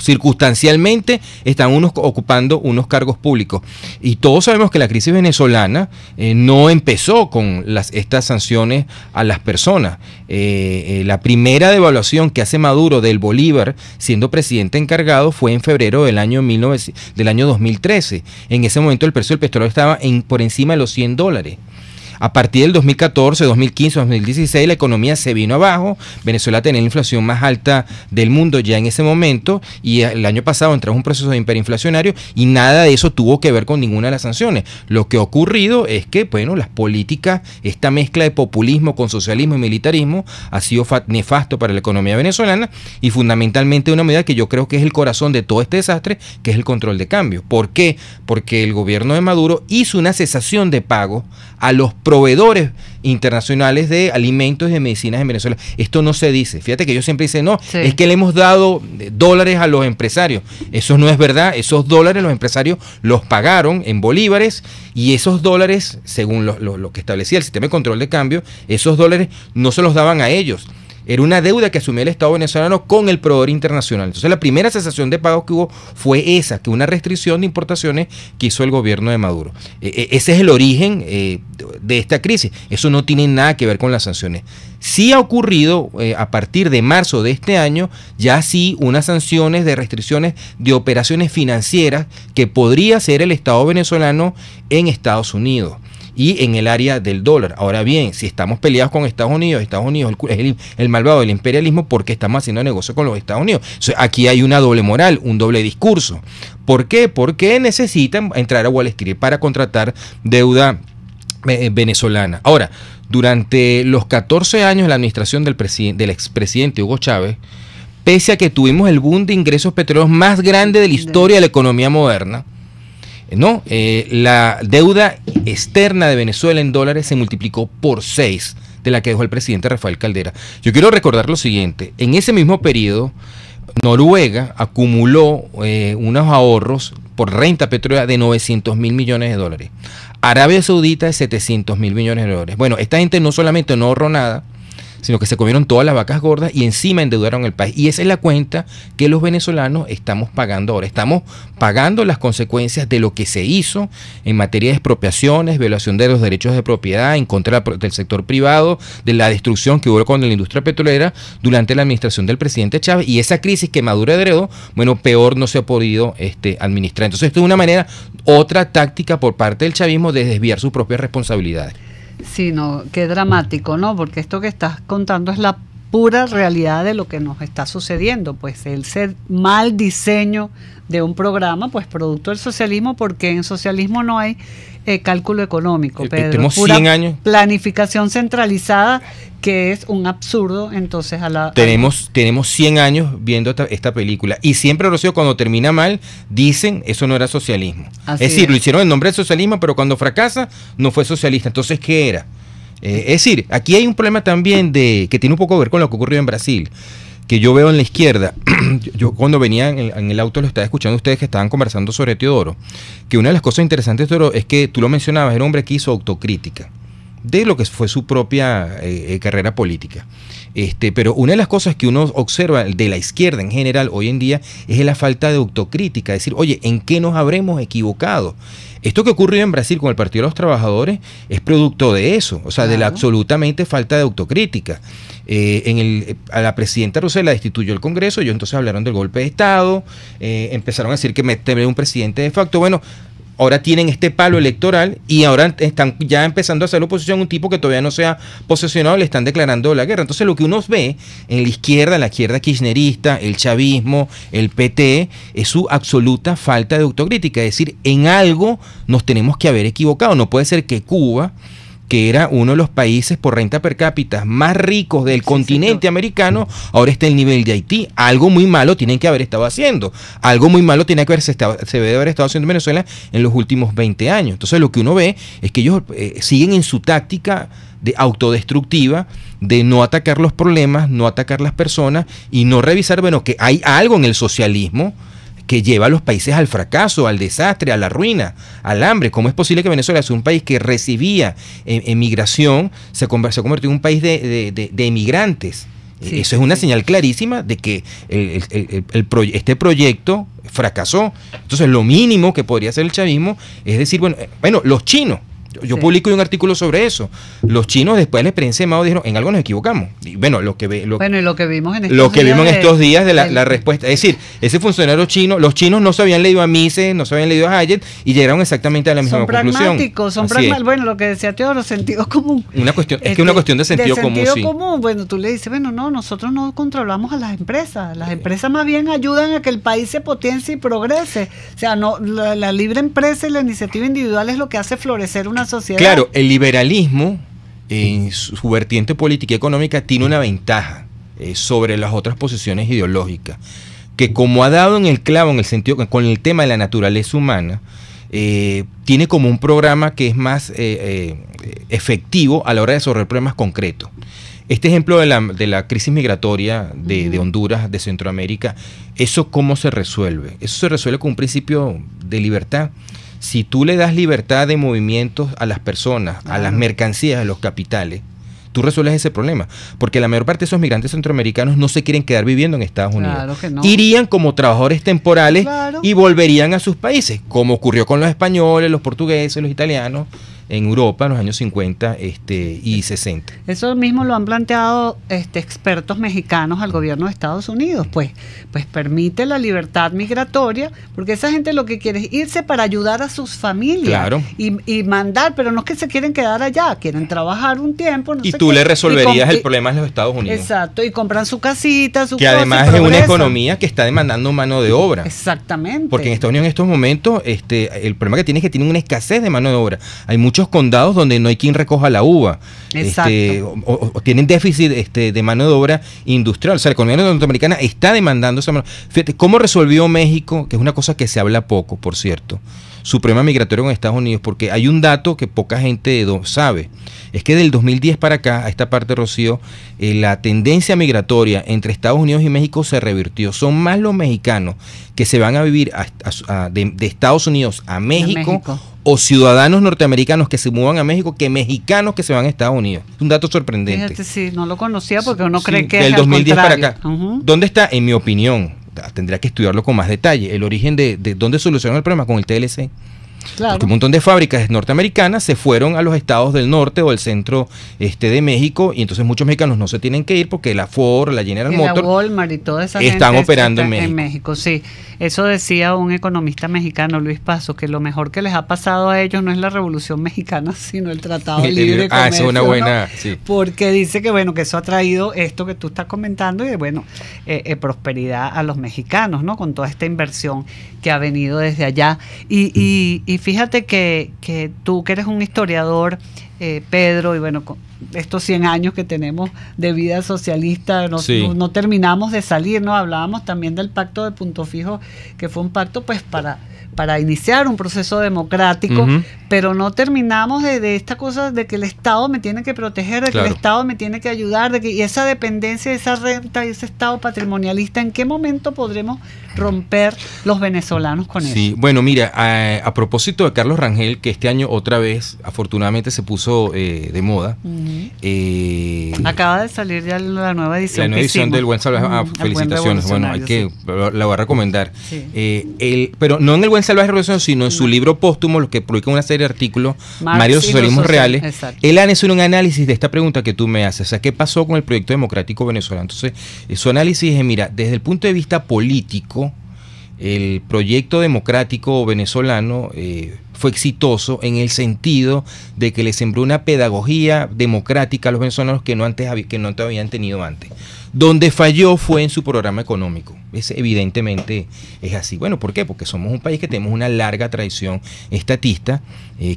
Speaker 8: circunstancialmente, están ocupando unos cargos públicos. Y todos sabemos que la crisis venezolana no empezó con estas sanciones a las personas. La primera devaluación que hace Maduro del Bolívar, siendo presidente encargado, fue en febrero del año 2013. En ese momento el precio del petróleo estaba por encima de los $100. A partir del 2014, 2015, 2016, la economía se vino abajo. Venezuela tenía la inflación más alta del mundo ya en ese momento y el año pasado entró en un proceso de hiperinflacionario y nada de eso tuvo que ver con ninguna de las sanciones. Lo que ha ocurrido es que, bueno, las políticas, esta mezcla de populismo con socialismo y militarismo ha sido nefasto para la economía venezolana y fundamentalmente una medida que yo creo que es el corazón de todo este desastre, que es el control de cambio. ¿Por qué? Porque el gobierno de Maduro hizo una cesación de pago a los proveedores internacionales de alimentos y de medicinas en Venezuela. Esto no se dice. Fíjate que ellos siempre dicen, no, sí, es que le hemos dado dólares a los empresarios. Eso no es verdad. Esos dólares los empresarios los pagaron en bolívares y esos dólares, según lo que establecía el sistema de control de cambio, esos dólares no se los daban a ellos. Era una deuda que asumía el Estado venezolano con el proveedor internacional. Entonces la primera cesación de pagos que hubo fue esa, que una restricción de importaciones que hizo el gobierno de Maduro. Ese es el origen de esta crisis. Eso no tiene nada que ver con las sanciones. Sí ha ocurrido a partir de marzo de este año, ya sí unas sanciones de restricciones de operaciones financieras que podría hacer el Estado venezolano en Estados Unidos y en el área del dólar. Ahora bien, si estamos peleados con Estados Unidos es el malvado del imperialismo, ¿por qué estamos haciendo negocio con los Estados Unidos? O sea, aquí hay una doble moral, un doble discurso. ¿Por qué? Porque necesitan entrar a Wall Street para contratar deuda venezolana. Ahora, durante los 14 años de la administración del expresidente Hugo Chávez, pese a que tuvimos el boom de ingresos petroleros más grande de la historia de la economía moderna, no, la deuda externa de Venezuela en dólares se multiplicó por 6 de la que dejó el presidente Rafael Caldera. Yo quiero recordar lo siguiente: en ese mismo periodo, Noruega acumuló unos ahorros por renta petrolera de 900.000 millones de dólares. Arabia Saudita de 700.000 millones de dólares. Bueno, esta gente no solamente no ahorró nada, sino que se comieron todas las vacas gordas y encima endeudaron el país. Y esa es la cuenta que los venezolanos estamos pagando ahora. Estamos pagando las consecuencias de lo que se hizo en materia de expropiaciones, violación de los derechos de propiedad, en contra del sector privado, de la destrucción que hubo con la industria petrolera durante la administración del presidente Chávez. Y esa crisis que Maduro heredó, bueno, peor no se ha podido administrar. Entonces, esto es una manera, otra táctica por parte del chavismo de desviar sus propias responsabilidades.
Speaker 3: Sí, no, qué dramático, ¿no? Porque esto que estás contando es la pura realidad de lo que nos está sucediendo, pues el mal diseño de un programa, pues producto del socialismo, porque en socialismo no hay cálculo económico, Pedro.
Speaker 8: Tenemos 100 años.
Speaker 3: Planificación centralizada, que es un absurdo, entonces
Speaker 8: tenemos 100 años viendo esta película, y siempre, Rocío, cuando termina mal, dicen, eso no era socialismo. Es decir, lo hicieron en nombre del socialismo, pero cuando fracasa, no fue socialista. Entonces, ¿qué era? Es decir, aquí hay un problema también que tiene un poco que ver con lo que ocurrió en Brasil, que yo veo en la izquierda. Yo cuando venía en el auto lo estaba escuchando a ustedes que estaban conversando sobre Teodoro, que una de las cosas interesantes de Teodoro es que tú lo mencionabas, era un hombre que hizo autocrítica de lo que fue su propia carrera política. Pero una de las cosas que uno observa de la izquierda en general hoy en día es la falta de autocrítica, decir, oye, ¿en qué nos habremos equivocado? Esto que ocurrió en Brasil con el Partido de los Trabajadores es producto de eso, o sea, de la absolutamente falta de autocrítica. A la presidenta Rousseff la destituyó el Congreso, ellos entonces hablaron del golpe de Estado, empezaron a decir que meter un presidente de facto. Bueno, ahora tienen este palo electoral y ahora están ya empezando a hacer la oposición, un tipo que todavía no se ha posesionado, le están declarando la guerra. Entonces lo que uno ve en la izquierda kirchnerista, el chavismo, el PT, es su absoluta falta de autocrítica. Es decir, en algo nos tenemos que haber equivocado. No puede ser que Cuba, que era uno de los países por renta per cápita más ricos del continente americano, ahora está en el nivel de Haití. Algo muy malo tienen que haber estado haciendo. Algo muy malo tiene que haber, se debe haber estado haciendo en Venezuela en los últimos 20 años. Entonces lo que uno ve es que ellos siguen en su táctica de autodestructiva, de no atacar los problemas, no atacar las personas y no revisar, bueno, que hay algo en el socialismo que lleva a los países al fracaso, al desastre, a la ruina, al hambre. ¿Cómo es posible que Venezuela sea un país que recibía emigración, se convirtió en un país de emigrantes?
Speaker 3: Sí,
Speaker 8: eso es una señal clarísima de que este proyecto fracasó. Entonces lo mínimo que podría hacer el chavismo es decir, bueno, los chinos, yo publico un artículo sobre eso. Los chinos, después de la experiencia de Mao, dijeron, en algo nos equivocamos. Y bueno, lo que vimos en estos días de la respuesta. Es decir, ese funcionario chino, los chinos no se habían leído a Mises, no se habían leído a Hayek y llegaron exactamente a la misma conclusión.
Speaker 3: Son pragmáticos. Bueno, lo que decía Teodoro, sentido común.
Speaker 8: Es que una cuestión de sentido común, sí.
Speaker 3: Bueno, tú le dices, bueno, no, nosotros no controlamos a las empresas. Las empresas más bien ayudan a que el país se potencie y progrese. O sea, no, la libre empresa y la iniciativa individual es lo que hace florecer una sociedad.
Speaker 8: Claro, el liberalismo en su vertiente política y económica tiene una ventaja sobre las otras posiciones ideológicas, que como ha dado en el clavo en el sentido con el tema de la naturaleza humana, tiene como un programa que es más efectivo a la hora de resolver problemas concretos. Este ejemplo de la crisis migratoria de Honduras, de Centroamérica, ¿eso cómo se resuelve? Eso se resuelve con un principio de libertad. Si tú le das libertad de movimientos a las personas, a las mercancías, a los capitales, tú resuelves ese problema. Porque la mayor parte de esos migrantes centroamericanos no se quieren quedar viviendo en Estados Unidos.
Speaker 3: Claro que no.
Speaker 8: Irían como trabajadores temporales y volverían a sus países, como ocurrió con los españoles, los portugueses, los italianos, en Europa en los años 50 y 60.
Speaker 3: Eso mismo lo han planteado expertos mexicanos al gobierno de Estados Unidos. Pues permite la libertad migratoria, porque esa gente lo que quiere es irse para ayudar a sus familias.
Speaker 8: Claro.
Speaker 3: Y mandar, pero no es que se quieren quedar allá, quieren trabajar un tiempo. No
Speaker 8: y
Speaker 3: sé
Speaker 8: tú
Speaker 3: qué,
Speaker 8: le resolverías el problema en los Estados Unidos.
Speaker 3: Exacto, y compran su casita, su
Speaker 8: que
Speaker 3: cosa,
Speaker 8: además es una economía que está demandando mano de obra.
Speaker 3: Exactamente.
Speaker 8: Porque en Estados Unidos en estos momentos el problema que tiene es que tienen una escasez de mano de obra. Hay muchos condados donde no hay quien recoja la uva. O tienen déficit de mano de obra industrial. O sea, la economía norteamericana está demandando esa mano. Fíjate, ¿cómo resolvió México? Que es una cosa que se habla poco, por cierto, su problema migratorio en Estados Unidos, porque hay un dato que poca gente sabe. Es que del 2010 para acá, a esta parte, Rocío, la tendencia migratoria entre Estados Unidos y México se revirtió. Son más los mexicanos que se van a vivir de Estados Unidos a México, o ciudadanos norteamericanos que se muevan a México que mexicanos que se van a Estados Unidos. Es un dato sorprendente.
Speaker 3: Fíjate, sí, no lo conocía porque uno cree que
Speaker 8: del
Speaker 3: es
Speaker 8: 2010 para
Speaker 3: contrario.
Speaker 8: acá. ¿Dónde está, en mi opinión? Tendría que estudiarlo con más detalle. El origen de dónde solucionó el problema con el TLC.
Speaker 3: Claro.
Speaker 8: Porque un montón de fábricas norteamericanas se fueron a los estados del norte o del centro de México, y entonces muchos mexicanos no se tienen que ir porque la Ford, la General Motors,
Speaker 3: la Walmart y toda esa
Speaker 8: están
Speaker 3: gente
Speaker 8: operando
Speaker 3: está
Speaker 8: en México.
Speaker 3: Sí, eso decía un economista mexicano, Luis Paso, que lo mejor que les ha pasado a ellos no es la Revolución Mexicana, sino el Tratado de Libre Comercio.
Speaker 8: Esa es una buena,
Speaker 3: ¿no?
Speaker 8: sí.
Speaker 3: Porque dice que que eso ha traído esto que tú estás comentando y prosperidad a los mexicanos, ¿no? Con toda esta inversión que ha venido desde allá. Y fíjate que tú, que eres un historiador, Pedro, y con estos 100 años que tenemos de vida socialista, no terminamos de salir, ¿no? Hablábamos también del pacto de Punto Fijo, que fue un pacto para iniciar un proceso democrático, pero no terminamos de esta cosa de que el Estado me tiene que proteger, de que el Estado me tiene que ayudar, y esa dependencia, esa renta y ese Estado patrimonialista, ¿en qué momento podremos romper los venezolanos con eso?
Speaker 8: Sí, bueno, mira, a propósito de Carlos Rangel, que este año otra vez, afortunadamente, se puso de moda.
Speaker 3: Acaba de salir ya la nueva edición.
Speaker 8: La nueva edición del Buen Salvaje. Felicitaciones. Bueno, la voy a recomendar. Sí. Pero no en el Buen Salvaje Revolución, sino en su libro póstumo, lo que publica una serie de artículos, Mario de los Socialismos Reales. Exacto. Él hace un análisis de esta pregunta que tú me haces. O sea, ¿qué pasó con el proyecto democrático venezolano? Entonces, su análisis es, mira, desde el punto de vista político, el proyecto democrático venezolano fue exitoso en el sentido de que le sembró una pedagogía democrática a los venezolanos que no habían tenido antes. Donde falló fue en su programa económico. Evidentemente es así. Bueno, ¿por qué? Porque somos un país que tenemos una larga tradición estatista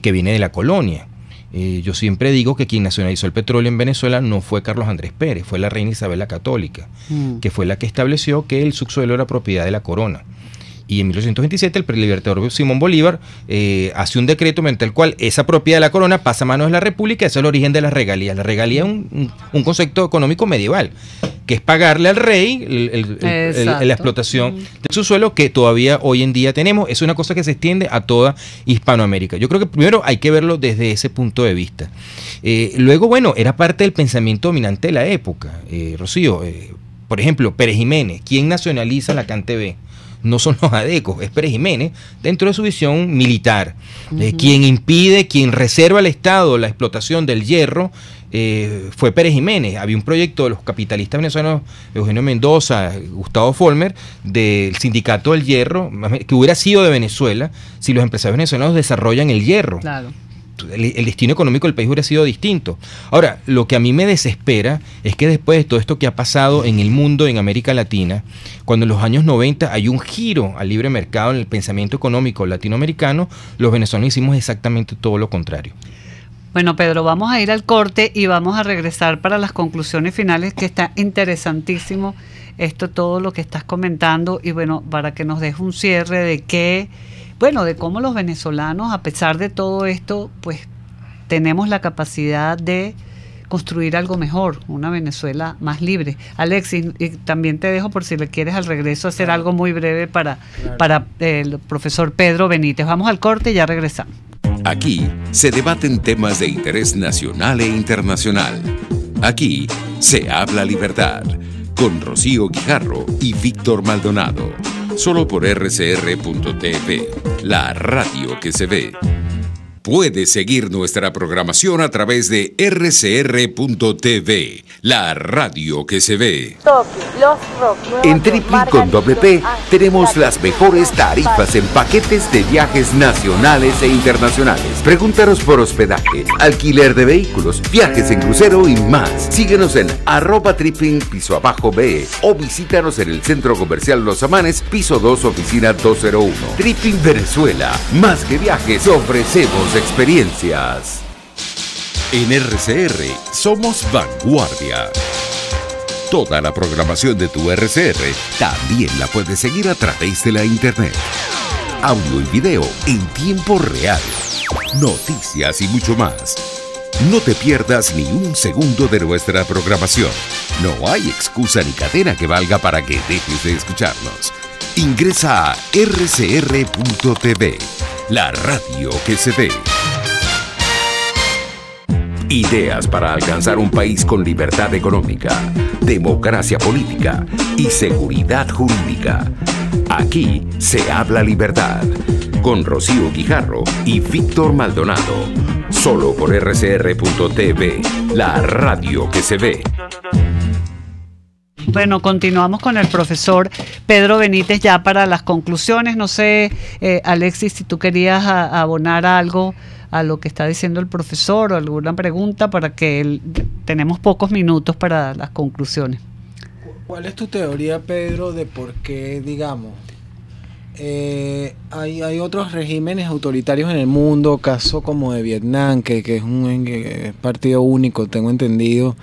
Speaker 8: que viene de la colonia. Yo siempre digo que quien nacionalizó el petróleo en Venezuela no fue Carlos Andrés Pérez, fue la reina Isabel la Católica, que fue la que estableció que el subsuelo era propiedad de la corona. Y en 1827 el prelibertador Simón Bolívar hace un decreto mediante el cual esa propiedad de la corona pasa a manos de la república. Ese es el origen de las regalías. La regalía es un concepto económico medieval, que es pagarle al rey la explotación de su suelo, que todavía hoy en día tenemos. Es una cosa que se extiende a toda Hispanoamérica. Yo creo que primero hay que verlo desde ese punto de vista. Luego, bueno, era parte del pensamiento dominante de la época. Rocío, por ejemplo, Pérez Jiménez, ¿quién nacionaliza la CanTV? No son los adecos, es Pérez Jiménez, dentro de su visión militar. Quien impide, quien reserva al Estado la explotación del hierro, fue Pérez Jiménez. Había un proyecto de los capitalistas venezolanos, Eugenio Mendoza, Gustavo Folmer, del sindicato del hierro, que hubiera sido de Venezuela si los empresarios venezolanos desarrollan el hierro.
Speaker 3: Claro.
Speaker 8: El destino económico del país hubiera sido distinto. Ahora, lo que a mí me desespera es que después de todo esto que ha pasado en el mundo, en América Latina, cuando en los años 90 hay un giro al libre mercado en el pensamiento económico latinoamericano, los venezolanos hicimos exactamente todo lo contrario.
Speaker 3: Bueno, Pedro, vamos a ir al corte y vamos a regresar para las conclusiones finales, que está interesantísimo todo lo que estás comentando, y bueno, para que nos deje un cierre de de cómo los venezolanos, a pesar de todo esto, pues tenemos la capacidad de construir algo mejor, una Venezuela más libre. Alexis, y también te dejo por si le quieres al regreso hacer algo muy breve para el profesor Pedro Benítez. Vamos al corte y ya regresamos.
Speaker 2: Aquí se debaten temas de interés nacional e internacional. Aquí se habla libertad, con Rocío Guijarro y Víctor Maldonado. Solo por rcr.tv, la radio que se ve. Puedes seguir nuestra programación a través de rcr.tv, la radio que se ve.
Speaker 9: En Tripling con WP tenemos las mejores tarifas en paquetes de viajes nacionales e internacionales. Pregúntanos por hospedaje, alquiler de vehículos, viajes en crucero y más. Síguenos en @Tripling_BE o visítanos en el Centro Comercial Los Amanes, piso 2, oficina 201. Tripling Venezuela, más que viajes, ofrecemos experiencias.
Speaker 2: En RCR somos vanguardia. Toda la programación de tu RCR también la puedes seguir a través de la internet. Audio y video en tiempo real. Noticias y mucho más. No te pierdas ni un segundo de nuestra programación. No hay excusa ni cadena que valga para que dejes de escucharnos. Ingresa a rcr.tv, la radio que se ve. Ideas para alcanzar un país con libertad económica, democracia política y seguridad jurídica. Aquí se habla libertad, con Rocío Guijarro y Víctor Maldonado. Solo por rcr.tv, la radio que se ve.
Speaker 3: Bueno, continuamos con el profesor Pedro Benítez ya para las conclusiones. No sé, Alexis, si tú querías abonar algo a lo que está diciendo el profesor o alguna pregunta, para que tenemos pocos minutos para las conclusiones.
Speaker 4: ¿Cuál es tu teoría, Pedro, de por qué, digamos, hay otros regímenes autoritarios en el mundo, caso como de Vietnam, que es un partido único, tengo entendido,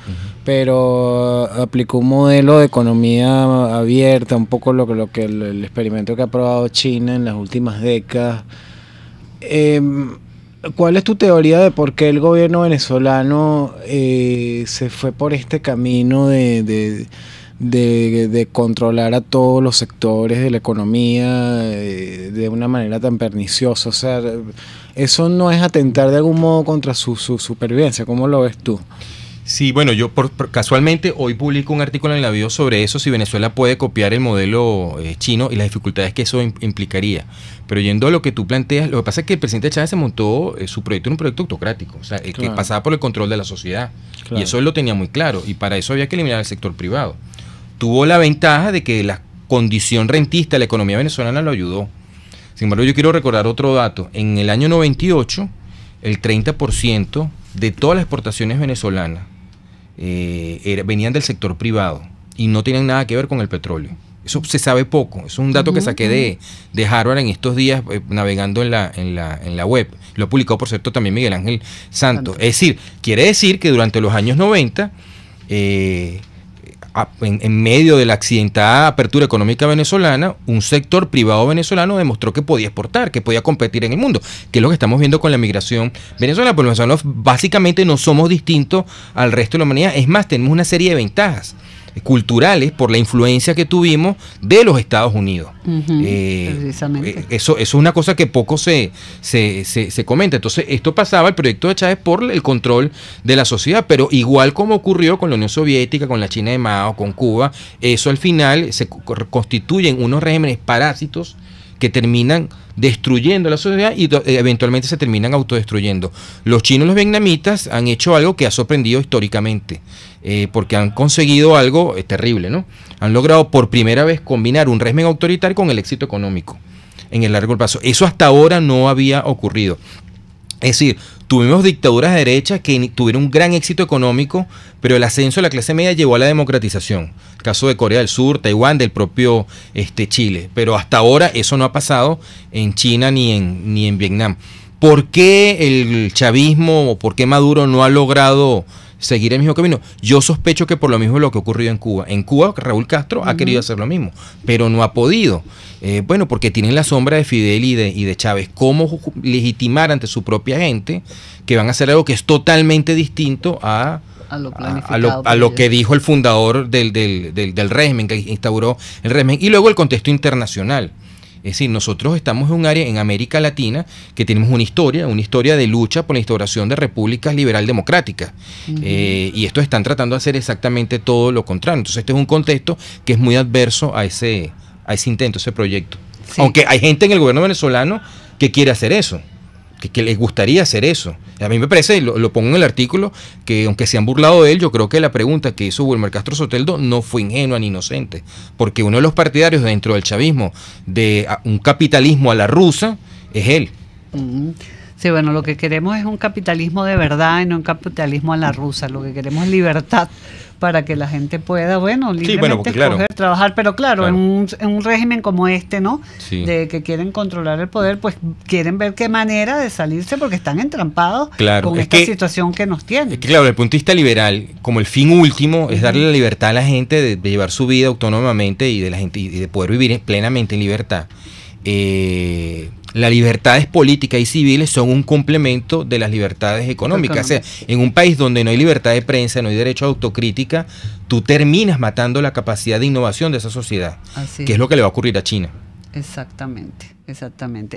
Speaker 4: pero aplicó un modelo de economía abierta, un poco lo que el experimento que ha probado China en las últimas décadas? ¿Cuál es tu teoría de por qué el gobierno venezolano se fue por este camino de controlar a todos los sectores de la economía de una manera tan perniciosa? O sea, eso no es atentar de algún modo contra su supervivencia. ¿Cómo lo ves tú?
Speaker 8: Sí, bueno, yo casualmente hoy publico un artículo en La Bio sobre eso, si Venezuela puede copiar el modelo chino y las dificultades que eso implicaría. Pero yendo a lo que tú planteas, lo que pasa es que el presidente Chávez se montó su proyecto en un proyecto autocrático, o sea, que pasaba por el control de la sociedad. Claro. Y eso él lo tenía muy claro, y para eso había que eliminar el sector privado. Tuvo la ventaja de que la condición rentista de la economía venezolana lo ayudó. Sin embargo, yo quiero recordar otro dato. En el año 98, el 30% de todas las exportaciones venezolanas venían del sector privado y no tenían nada que ver con el petróleo. Eso se sabe poco. Es un dato que saqué de Harvard en estos días navegando en la web. Lo ha publicado, por cierto, también Miguel Ángel Santos. Es decir, quiere decir que durante los años 90, en medio de la accidentada apertura económica venezolana, un sector privado venezolano demostró que podía exportar, que podía competir en el mundo, que es lo que estamos viendo con la migración venezolana. Porque los venezolanos básicamente no somos distintos al resto de la humanidad. Es más, tenemos una serie de ventajas culturales por la influencia que tuvimos de los Estados Unidos.
Speaker 3: Precisamente.
Speaker 8: Eso es una cosa que poco se comenta. Entonces, esto pasaba, el proyecto de Chávez, por el control de la sociedad, pero igual como ocurrió con la Unión Soviética, con la China de Mao, con Cuba, eso al final se constituyen unos regímenes parásitos que terminan destruyendo la sociedad y eventualmente se terminan autodestruyendo. Los chinos y los vietnamitas han hecho algo que ha sorprendido históricamente, porque han conseguido algo terrible, ¿no? Han logrado por primera vez combinar un régimen autoritario con el éxito económico en el largo plazo. Eso hasta ahora no había ocurrido. Es decir, tuvimos dictaduras de derecha que tuvieron un gran éxito económico, pero el ascenso de la clase media llevó a la democratización. El caso de Corea del Sur, Taiwán, del propio Chile. Pero hasta ahora eso no ha pasado en China ni en Vietnam. ¿Por qué el chavismo o por qué Maduro no ha logrado seguir el mismo camino? Yo sospecho que por lo mismo lo que ha ocurrido en Cuba. En Cuba, Raúl Castro ha querido hacer lo mismo, pero no ha podido. Bueno, porque tienen la sombra de Fidel y de Chávez. ¿Cómo legitimar ante su propia gente que van a hacer algo que es totalmente distinto a lo que dijo el fundador del régimen, que instauró el régimen? Y luego el contexto internacional. Es decir, nosotros estamos en un área en América Latina que tenemos una historia de lucha por la instauración de repúblicas liberal democráticas. Y estos están tratando de hacer exactamente todo lo contrario. Entonces este es un contexto que es muy adverso a ese intento, ese proyecto. Sí. Aunque hay gente en el gobierno venezolano que quiere hacer eso, que les gustaría hacer eso. A mí me parece, lo pongo en el artículo, que aunque se han burlado de él, yo creo que la pregunta que hizo Wilmer Castro Soteldo no fue ingenua ni inocente, porque uno de los partidarios dentro del chavismo de un capitalismo a la rusa es él.
Speaker 3: Sí, bueno, lo que queremos es un capitalismo de verdad y no un capitalismo a la rusa. Lo que queremos es libertad para que la gente pueda, libremente escoger, trabajar, pero claro. En un régimen como este, ¿no? Sí. De que quieren controlar el poder, pues quieren ver qué manera de salirse porque están entrampados con esta situación que nos tiene. Es que,
Speaker 8: claro, desde el punto de vista liberal, como el fin último es darle la libertad a la gente de llevar su vida autónomamente y de poder vivir plenamente en libertad. Las libertades políticas y civiles son un complemento de las libertades económicas. O sea, en un país donde no hay libertad de prensa, no hay derecho a autocrítica, tú terminas matando la capacidad de innovación de esa sociedad, que es lo que le va a ocurrir a China.
Speaker 3: Exactamente.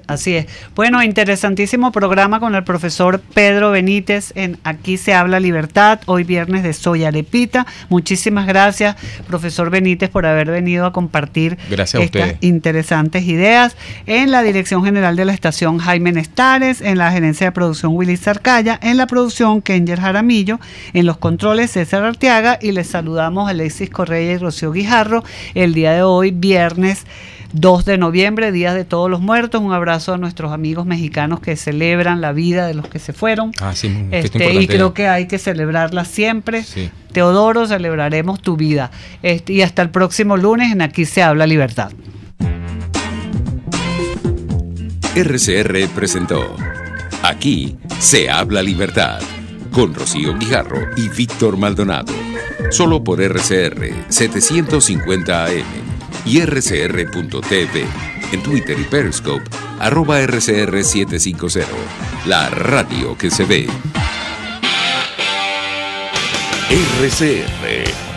Speaker 3: Así es. Bueno, interesantísimo programa con el profesor Pedro Benítez en Aquí se habla libertad, hoy viernes de Soy Arepita. Muchísimas gracias, profesor Benítez, por haber venido a compartir estas interesantes ideas. En la dirección general de la estación, Jaime Nestares, en la gerencia de producción, Willy Zarcaya, en la producción, Kenger Jaramillo, en los controles, César Arteaga, y les saludamos a Alexis Correa y Rocío Guijarro el día de hoy, viernes 2 de noviembre, Día de Todos los Muertos. Un abrazo a nuestros amigos mexicanos que celebran la vida de los que se fueron. Y creo que hay que celebrarla siempre. Sí. Teodoro, celebraremos tu vida. Y hasta el próximo lunes en Aquí se habla libertad.
Speaker 2: RCR presentó Aquí se habla libertad con Rocío Guijarro y Víctor Maldonado. Solo por RCR 750 AM. Y rcr.tv, en Twitter y Periscope, @RCR750, la radio que se ve.
Speaker 1: RCR